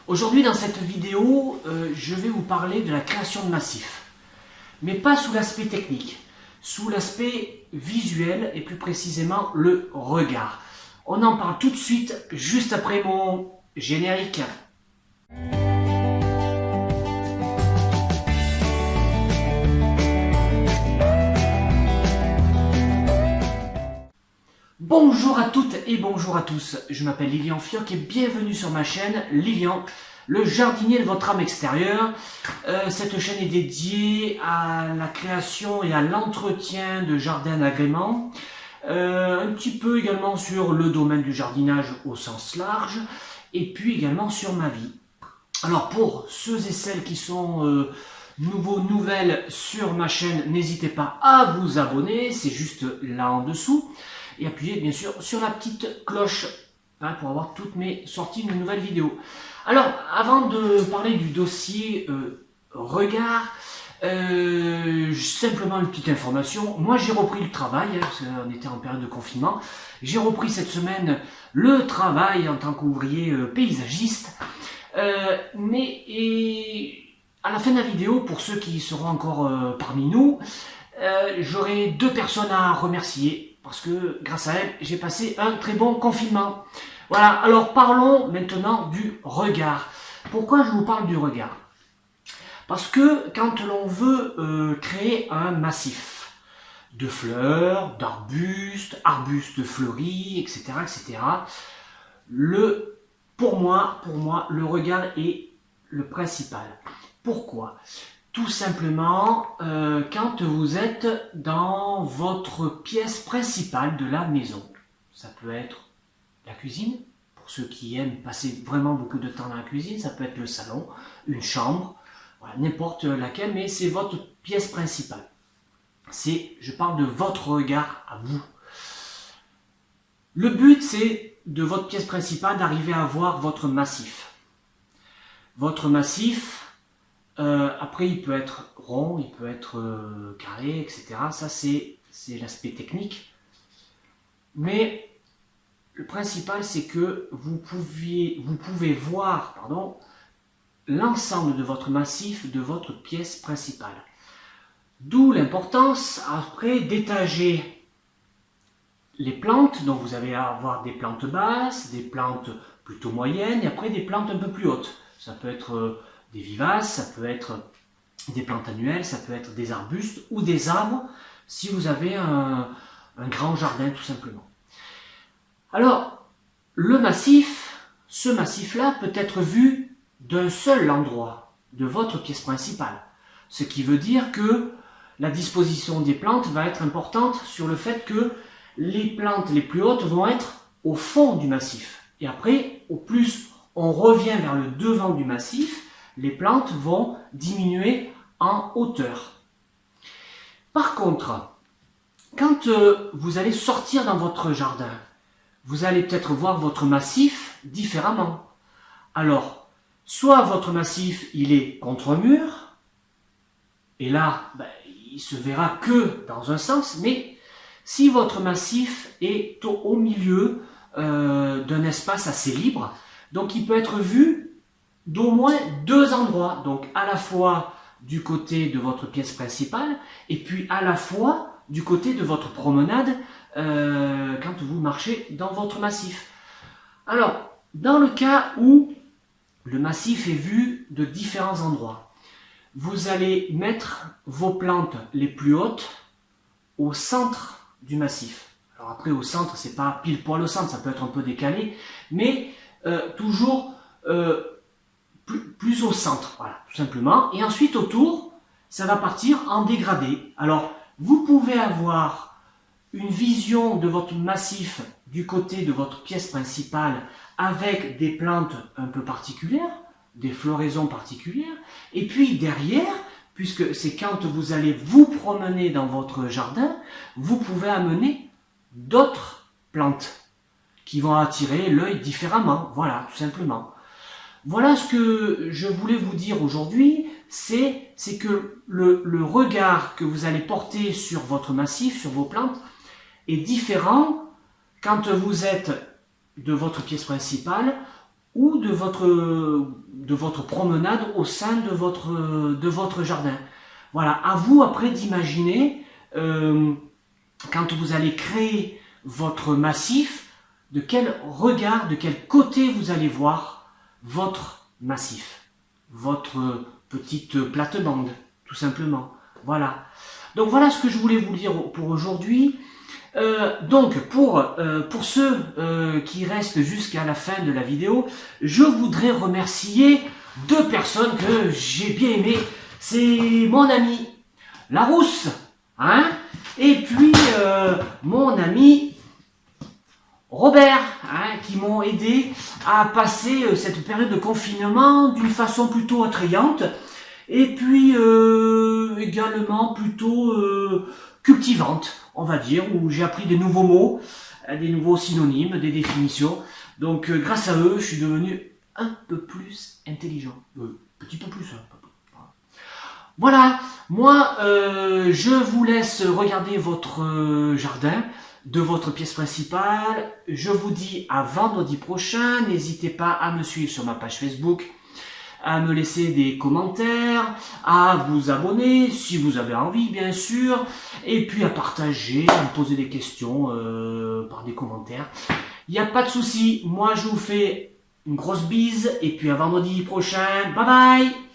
Aujourd'hui, dans cette vidéo, je vais vous parler de la création de massifs. Mais pas sous l'aspect technique, sous l'aspect visuel et plus précisément le regard. On en parle tout de suite, juste après mon générique. Bonjour à toutes et bonjour à tous, je m'appelle Lilian Fioc et bienvenue sur ma chaîne Lilian, le jardinier de votre âme extérieure. Cette chaîne est dédiée à la création et à l'entretien de jardins d'agrément, un petit peu également sur le domaine du jardinage au sens large et puis également sur ma vie. Alors pour ceux et celles qui sont nouvelles sur ma chaîne, n'hésitez pas à vous abonner, c'est juste là en dessous. Et appuyez bien sûr sur la petite cloche pour avoir toutes mes sorties de nouvelles vidéos. Alors, avant de parler du dossier regard, simplement une petite information. Moi, j'ai repris le travail, parce qu'on était en période de confinement. J'ai repris cette semaine le travail en tant qu'ouvrier paysagiste. Mais à la fin de la vidéo, pour ceux qui seront encore parmi nous, j'aurai deux personnes à remercier. Parce que grâce à elle, j'ai passé un très bon confinement. Voilà, alors parlons maintenant du regard. Pourquoi je vous parle du regard? Parce que quand l'on veut créer un massif de fleurs, d'arbustes, arbustes fleuris, etc., pour moi, le regard est le principal. Pourquoi? Tout simplement, quand vous êtes dans votre pièce principale de la maison, ça peut être la cuisine, pour ceux qui aiment passer vraiment beaucoup de temps dans la cuisine, ça peut être le salon, une chambre, voilà, n'importe laquelle, mais c'est votre pièce principale. Je parle de votre regard à vous. Le but, c'est de votre pièce principale d'arriver à voir votre massif. Votre massif, après, il peut être rond, il peut être carré, etc. Ça, c'est l'aspect technique. Mais le principal, c'est que vous pouvez voir l'ensemble de votre massif, de votre pièce principale. D'où l'importance, après, d'étager les plantes. Donc, vous allez avoir des plantes basses, des plantes plutôt moyennes, et après, des plantes un peu plus hautes. Ça peut être des vivaces, ça peut être des plantes annuelles, ça peut être des arbustes ou des arbres si vous avez un grand jardin tout simplement. Alors, ce massif-là peut être vu d'un seul endroit de votre pièce principale. Ce qui veut dire que la disposition des plantes va être importante sur le fait que les plantes les plus hautes vont être au fond du massif. Et après, au plus on revient vers le devant du massif, les plantes vont diminuer en hauteur. Par contre, quand vous allez sortir dans votre jardin, vous allez peut-être voir votre massif différemment. Alors, soit votre massif, il est contre un mur, et là, il se verra que dans un sens, mais si votre massif est au milieu d'un espace assez libre, donc il peut être vu d'au moins deux endroits, donc à la fois du côté de votre pièce principale et puis à la fois du côté de votre promenade quand vous marchez dans votre massif. Alors, dans le cas où le massif est vu de différents endroits, vous allez mettre vos plantes les plus hautes au centre du massif. Alors après, au centre, c'est pas pile poil au centre, ça peut être un peu décalé, mais toujours plus au centre, voilà, tout simplement. Et ensuite, autour, ça va partir en dégradé. Alors, vous pouvez avoir une vision de votre massif du côté de votre pièce principale avec des plantes un peu particulières, des floraisons particulières. Et puis derrière, puisque c'est quand vous allez vous promener dans votre jardin, vous pouvez amener d'autres plantes qui vont attirer l'œil différemment. Voilà, tout simplement. Voilà ce que je voulais vous dire aujourd'hui, c'est que le regard que vous allez porter sur votre massif, sur vos plantes, est différent quand vous êtes de votre pièce principale ou de votre promenade au sein de votre jardin. Voilà, à vous après d'imaginer, quand vous allez créer votre massif, de quel regard, de quel côté vous allez voir votre massif, votre petite plate-bande, tout simplement. Voilà. Donc voilà ce que je voulais vous dire pour aujourd'hui. Donc pour ceux qui restent jusqu'à la fin de la vidéo, je voudrais remercier deux personnes que j'ai bien aimées. C'est mon ami Larousse, hein, et puis mon ami Robert, hein, qui m'ont aidé à passer cette période de confinement d'une façon plutôt attrayante, et puis également plutôt cultivante, on va dire, où j'ai appris des nouveaux mots, des nouveaux synonymes, des définitions. Donc grâce à eux, je suis devenu un peu plus intelligent. Petit peu plus, hein. Voilà, moi je vous laisse regarder votre jardin de votre pièce principale. Je vous dis à vendredi prochain. N'hésitez pas à me suivre sur ma page Facebook, à me laisser des commentaires, à vous abonner si vous avez envie bien sûr, et puis à partager, à me poser des questions par des commentaires. Il n'y a pas de souci, moi je vous fais une grosse bise et puis à vendredi prochain. Bye bye!